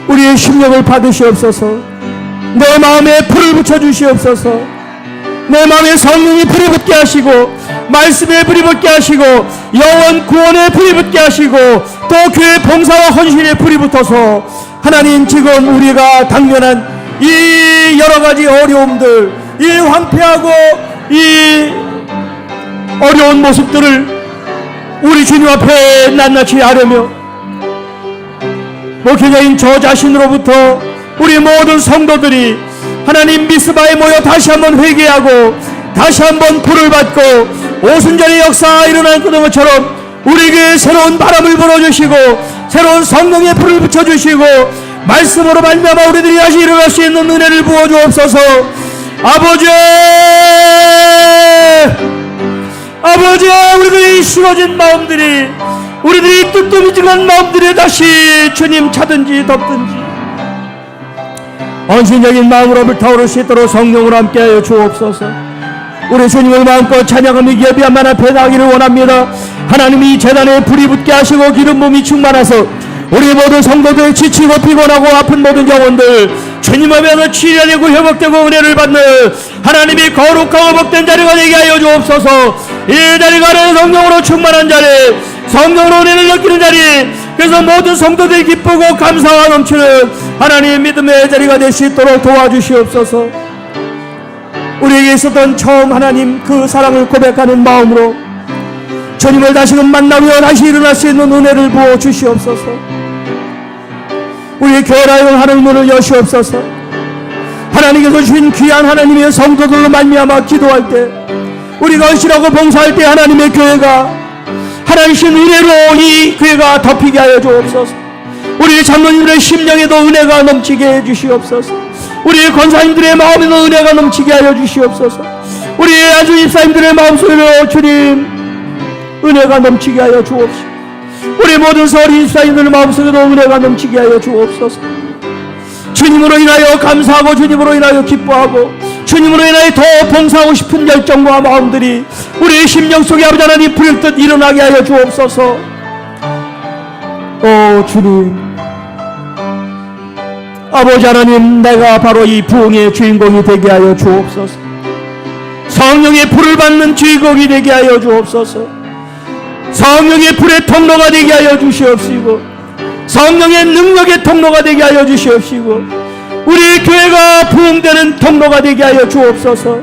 우리의 심령을 받으시옵소서. 내 마음에 불을 붙여주시옵소서. 내 마음에 성령이 불이 붙게 하시고 말씀에 불이 붙게 하시고 영원 구원에 불이 붙게 하시고 또 교회 봉사와 헌신에 불이 붙어서 하나님 지금 우리가 당면한 이 여러가지 어려움들, 이 황폐하고 이 어려운 모습들을 우리 주님 앞에 낱낱이 하려며 목회자인 저 자신으로부터 우리 모든 성도들이 하나님 미스바에 모여 다시 한번 회개하고 다시 한번 불을 받고 오순절의 역사가 일어난 것처럼 우리에게 새로운 바람을 불어주시고 새로운 성령의 불을 붙여주시고 말씀으로 말미암아 우리들이 다시 일어날 수 있는 은혜를 부어주옵소서. 아버지, 우리들이 쓰러진 마음들이 우리들이 뜨뜻미지근한 마음들이 다시 주님 차든지 덮든지 헌신적인 마음으로 불타오를 수 있도록 성령으로 함께하여 주옵소서. 우리 주님을 마음껏 찬양하며 예비한 만 앞에 나가기를 원합니다. 하나님이 이 재단에 불이 붙게 하시고 기름 부음이 충만하서 우리 모든 성도들 지치고 피곤하고 아픈 모든 영혼들 주님 앞에서 치료되고 회복되고 은혜를 받는 하나님이 거룩하고 복된 자리가 되게 하여 주옵소서. 이 자리가 성령으로 충만한 자리, 성령으로 은혜를 느끼는 자리, 그래서 모든 성도들이 기쁘고 감사와 넘치는 하나님의 믿음의 자리가 될 수 있도록 도와주시옵소서. 우리에게 있었던 처음 하나님 그 사랑을 고백하는 마음으로 주님을 다시금 만나며 다시 일어날 수 있는 은혜를 부어 주시옵소서. 우리의 교회라여 하는 문을 여시옵소서. 하나님께서 주신 귀한 하나님의 성도들로 말미암아 기도할 때 우리가 헌신하고 봉사할 때 하나님의 교회가 하나님신 은혜로 이 교회가 덮이게 하여 주옵소서. 우리 장로님들의 심령에도 은혜가 넘치게 해 주시옵소서. 우리 권사님들의 마음에도 은혜가 넘치게 하여 주시옵소서. 우리 안수 집사님들의 마음속에도 주님 은혜가 넘치게 하여 주옵소서. 우리 모든 서리 집사님들 마음속에도 은혜가 넘치게 하여 주옵소서. 주님으로 인하여 감사하고 주님으로 인하여 기뻐하고 주님으로 인하여 더 봉사하고 싶은 열정과 마음들이 우리의 심령 속에 아버지 하나님 불일듯 일어나게 하여 주옵소서. 오 주님, 아버지 하나님, 내가 바로 이 부흥의 주인공이 되게 하여 주옵소서. 성령의 불을 받는 주인공이 되게 하여 주옵소서. 성령의 불의 통로가 되게 하여 주시옵시고 성령의 능력의 통로가 되게 하여 주시옵시고 우리 교회가 부흥되는 통로가 되게 하여 주옵소서.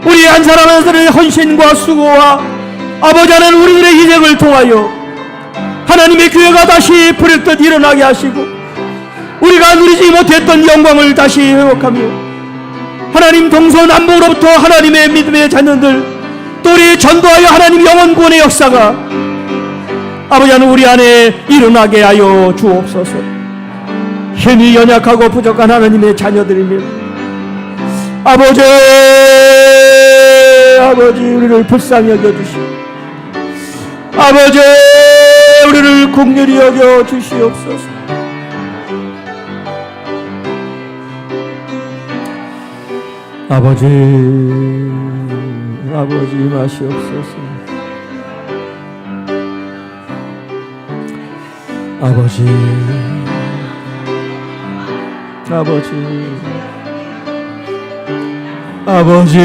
우리 한 사람 한 사람의 헌신과 수고와 아버지 하나님 우리들의 희생을 통하여 하나님의 교회가 다시 불일듯 일어나게 하시고 우리가 누리지 못했던 영광을 다시 회복하며 하나님 동서남북으로부터 하나님의 믿음의 자녀들 또 우리 전도하여 하나님 영원 구원의 역사가 아버지 하나님 우리 안에 일어나게 하여 주옵소서. 힘이 연약하고 부족한 하나님의 자녀들입니다. 아버지, 아버지 우리를 불쌍히 여겨주시고, 아버지 우리를 긍휼히 여겨주시옵소서. 아버지, 아버지 마시옵소서. 아버지, 아버지, 아버지,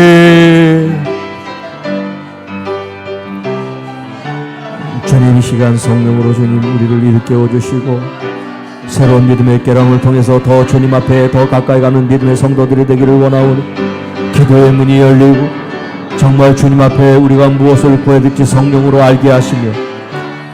주님 이 시간 성령으로 주님 우리를 일깨워 주시고 새로운 믿음의 깨람을 통해서 더 주님 앞에 더 가까이 가는 믿음의 성도들이 되기를 원하오니 기도의 문이 열리고 정말 주님 앞에 우리가 무엇을 구해야 될지 성령으로 알게 하시며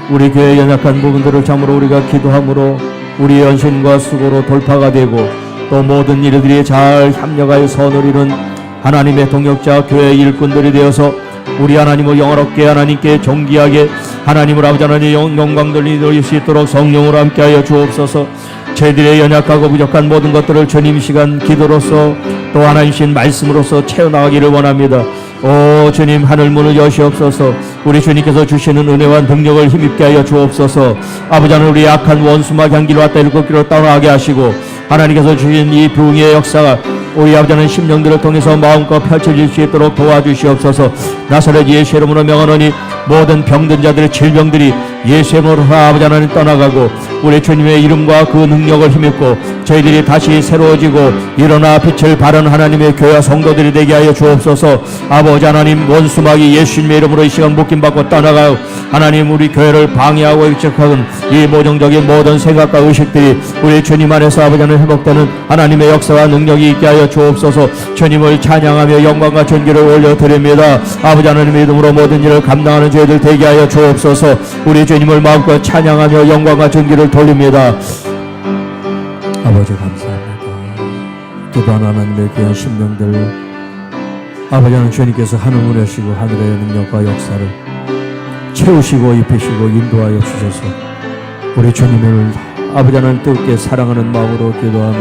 우리 교회의 연약한 부분들을 참으로 우리가 기도함으로 우리의 연신과 수고로 돌파가 되고 또 모든 일들이 잘 협력하여 선을 이룬 하나님의 동역자 교회의 일꾼들이 되어서 우리 하나님을 영화롭게 하나님께 존귀하게 하나님을 아버지 하나님의 영광 돌릴 수 있도록 성령으로 함께하여 주옵소서. 저희들의 연약하고 부족한 모든 것들을 주님 시간 기도로서 또 하나님신 말씀으로서 채워나가기를 원합니다. 오 주님 하늘 문을 여시옵소서. 우리 주님께서 주시는 은혜와 능력을 힘입게 하여 주옵소서. 아버지 하나님 우리 약한 원수막 향기로 왔다 일곱기로 떠나게 하시고 하나님께서 주신 이 부흥의 역사가 우리 아버지 하나님 심령들을 통해서 마음껏 펼쳐질 수 있도록 도와주시옵소서. 나사렛 예수 이름으로 명하노니 모든 병든 자들의 질병들이 예수의 이름으로 아버지 하나님 떠나가고 우리 주님의 이름과 그 능력을 힘입고 저희들이 다시 새로워지고 일어나 빛을 발하는 하나님의 교회와 성도들이 되게 하여 주옵소서. 아버지 하나님 원수막이 예수님의 이름으로 이 시간 묶임받고 떠나가요. 하나님 우리 교회를 방해하고 일적하는 이 모정적인 모든 생각과 의식들이 우리 주님 안에서 아버지 하나님 회복되는 하나님의 역사와 능력이 있게 하여 주옵소서. 주님을 찬양하며 영광과 존귀를 올려드립니다. 아버지 하나님의 이름으로 모든 일을 감당하는 저희들 되게 하여 주옵소서. 우리 주님을 마음껏 찬양하며 영광과 존귀를 돌립니다. 아버지 감사합니다. 기도하는 하나님의 귀한 심령들 아버지 하나님 주님께서 하늘문을 여시고 하늘의 능력과 역사를 채우시고 입히시고 인도하여 주셔서 우리 주님을 아버지 하나님 뜨겁게 사랑하는 마음으로 기도하며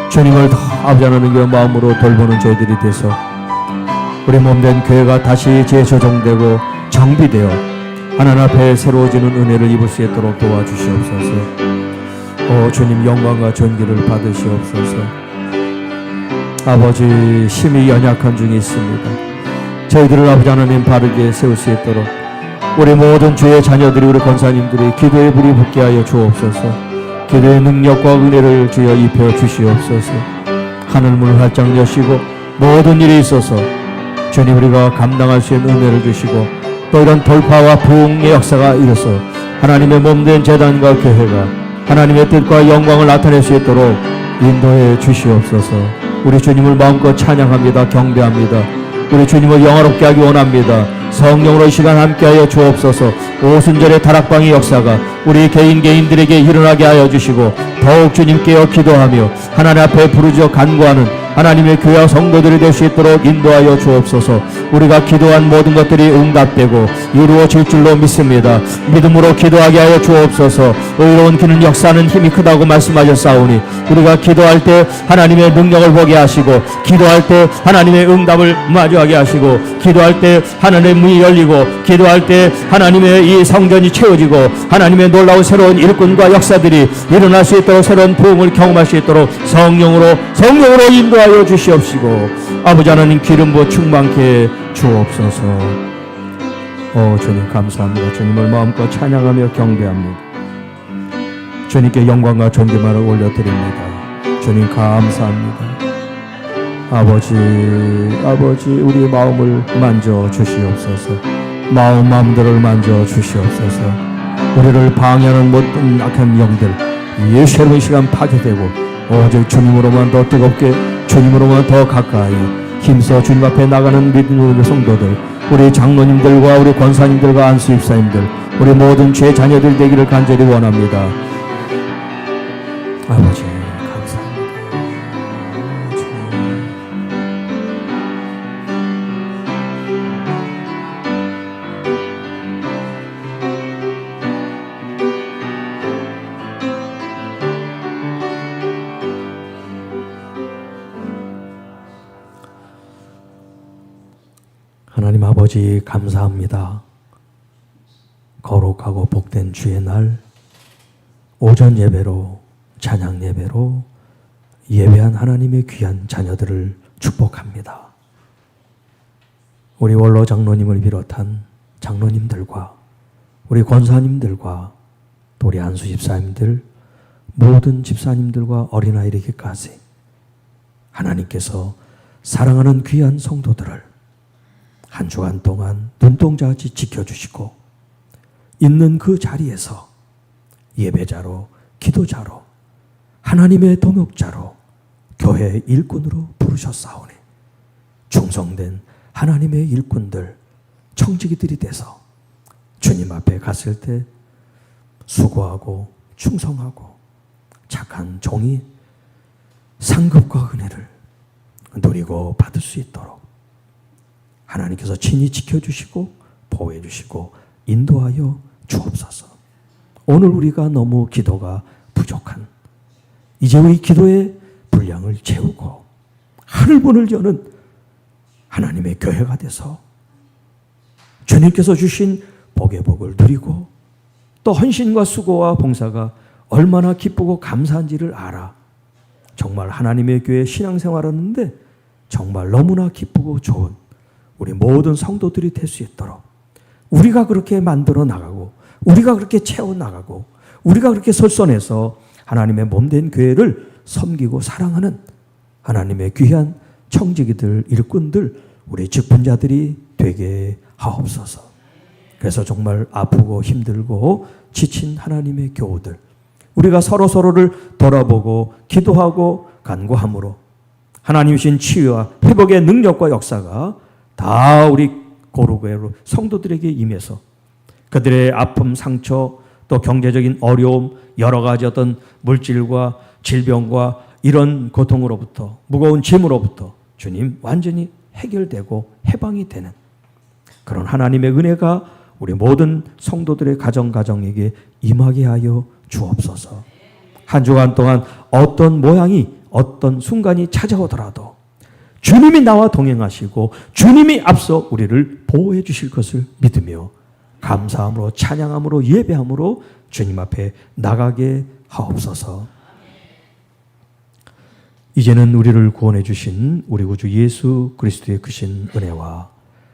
주님을 더 아버지 하나님 그 마음으로 돌보는 저희들이 돼서 우리 몸된 교회가 다시 재조정되고 정비되어 하나님 앞에 새로워지는 은혜를 입을 수 있도록 도와주시옵소서. 오 주님 영광과 존귀를 받으시옵소서. 아버지 심히 연약한 중에 있습니다. 저희들을 아버지 하나님 바르게 세울 수 있도록 우리 모든 주의 자녀들이 우리 권사님들이 기도의 불이 붙게 하여 주옵소서. 기도의 능력과 은혜를 주여 입혀 주시옵소서. 하늘문을 활짝 여시고 모든 일에 있어서 주님 우리가 감당할 수 있는 은혜를 주시고 또 이런 돌파와 부흥의 역사가 일어서 하나님의 몸된 재단과 교회가 하나님의 뜻과 영광을 나타낼 수 있도록 인도해 주시옵소서. 우리 주님을 마음껏 찬양합니다. 경배합니다. 우리 주님을 영화롭게 하기 원합니다. 성령으로 이 시간 함께하여 주옵소서. 오순절의 다락방의 역사가 우리 개인들에게 일어나게 하여 주시고 더욱 주님께 기도하며 하나님 앞에 부르짖어 간구하는 하나님의 교회와 성도들이 될 수 있도록 인도하여 주옵소서. 우리가 기도한 모든 것들이 응답되고 이루어질 줄로 믿습니다. 믿음으로 기도하게 하여 주옵소서. 의로운 기는 역사는 힘이 크다고 말씀하셨사오니 우리가 기도할 때 하나님의 능력을 보게 하시고 기도할 때 하나님의 응답을 마주하게 하시고 기도할 때 하나님의 문이 열리고 기도할 때 하나님의 이 성전이 채워지고 하나님의 놀라운 새로운 일꾼과 역사들이 일어날 수 있도록 새로운 부흥을 경험할 수 있도록 성령으로 인도하여 주시옵시고 아버지 하나님 기름 부어 충만케 주옵소서. 주님 감사합니다. 주님을 마음껏 찬양하며 경배합니다. 주님께 영광과 존귀만을 올려드립니다. 주님 감사합니다. 아버지 우리 마음을 만져 주시옵소서. 마음들을 만져 주시옵소서. 우리를 방해하는 모든 악한 영들 예수 이름의 시간 파괴되고 오직 주님으로만 더 뜨겁게 주님으로만 더 가까이 힘써 주님 앞에 나가는 믿음의 성도들 우리 장로님들과 우리 권사님들과 안수입사님들 우리 모든 죄 자녀들 되기를 간절히 원합니다. 아버지 아버지 감사합니다. 거룩하고 복된 주의 날 오전 예배로 찬양 예배로 예배한 하나님의 귀한 자녀들을 축복합니다. 우리 원로 장로님을 비롯한 장로님들과 우리 권사님들과 또 우리 안수 집사님들 모든 집사님들과 어린아이에게까지 하나님께서 사랑하는 귀한 성도들을 한 주간 동안 눈동자같이 지켜주시고 있는 그 자리에서 예배자로 기도자로 하나님의 동역자로 교회의 일꾼으로 부르셨사오니 충성된 하나님의 일꾼들 청지기들이 돼서 주님 앞에 갔을 때 수고하고 충성하고 착한 종이 상급과 은혜를 누리고 받을 수 있도록 하나님께서 친히 지켜주시고 보호해 주시고 인도하여 주옵소서. 오늘 우리가 너무 기도가 부족한 이제 우리 기도의 분량을 채우고 하늘문을 여는 하나님의 교회가 돼서 주님께서 주신 복의 복을 누리고 또 헌신과 수고와 봉사가 얼마나 기쁘고 감사한지를 알아. 정말 하나님의 교회 신앙생활하는데 정말 너무나 기쁘고 좋은 우리 모든 성도들이 될 수 있도록 우리가 그렇게 만들어 나가고 우리가 그렇게 채워 나가고 우리가 그렇게 설선해서 하나님의 몸된 교회를 섬기고 사랑하는 하나님의 귀한 청지기들 일꾼들 우리 직분자들이 되게 하옵소서. 그래서 정말 아프고 힘들고 지친 하나님의 교우들 우리가 서로서로를 돌아보고 기도하고 간구함으로 하나님이신 치유와 회복의 능력과 역사가 다 우리 고루교회로 성도들에게 임해서 그들의 아픔, 상처, 또 경제적인 어려움, 여러 가지 어떤 물질과 질병과 이런 고통으로부터 무거운 짐으로부터 주님 완전히 해결되고 해방이 되는 그런 하나님의 은혜가 우리 모든 성도들의 가정에게 임하게 하여 주옵소서. 한 주간 동안 어떤 모양이 어떤 순간이 찾아오더라도 주님이 나와 동행하시고 주님이 앞서 우리를 보호해 주실 것을 믿으며 감사함으로 찬양함으로 예배함으로 주님 앞에 나가게 하옵소서. 이제는 우리를 구원해 주신 우리 구주 예수 그리스도의 크신 은혜와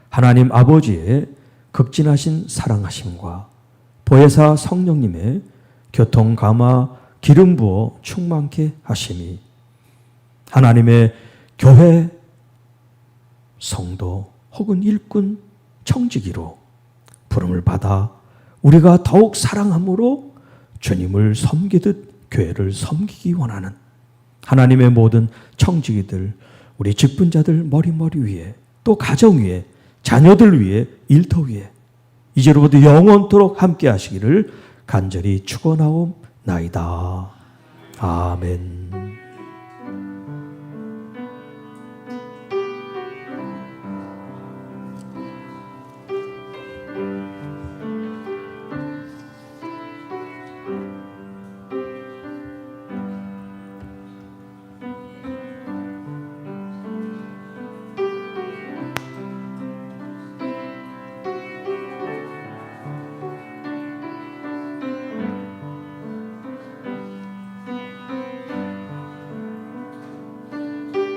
하나님 아버지의 극진하신 사랑하심과 보혜사 성령님의 교통 감화 기름 부어 충만케 하심이 하나님의 교회 성도 혹은 일꾼 청지기로 부름을 받아 우리가 더욱 사랑함으로 주님을 섬기듯 교회를 섬기기 원하는 하나님의 모든 청지기들 우리 직분자들 머리 위에 또 가정 위에 자녀들 위에 일터 위에 이제로부터 영원토록 함께 하시기를 간절히 축원하옵나이다. 아멘.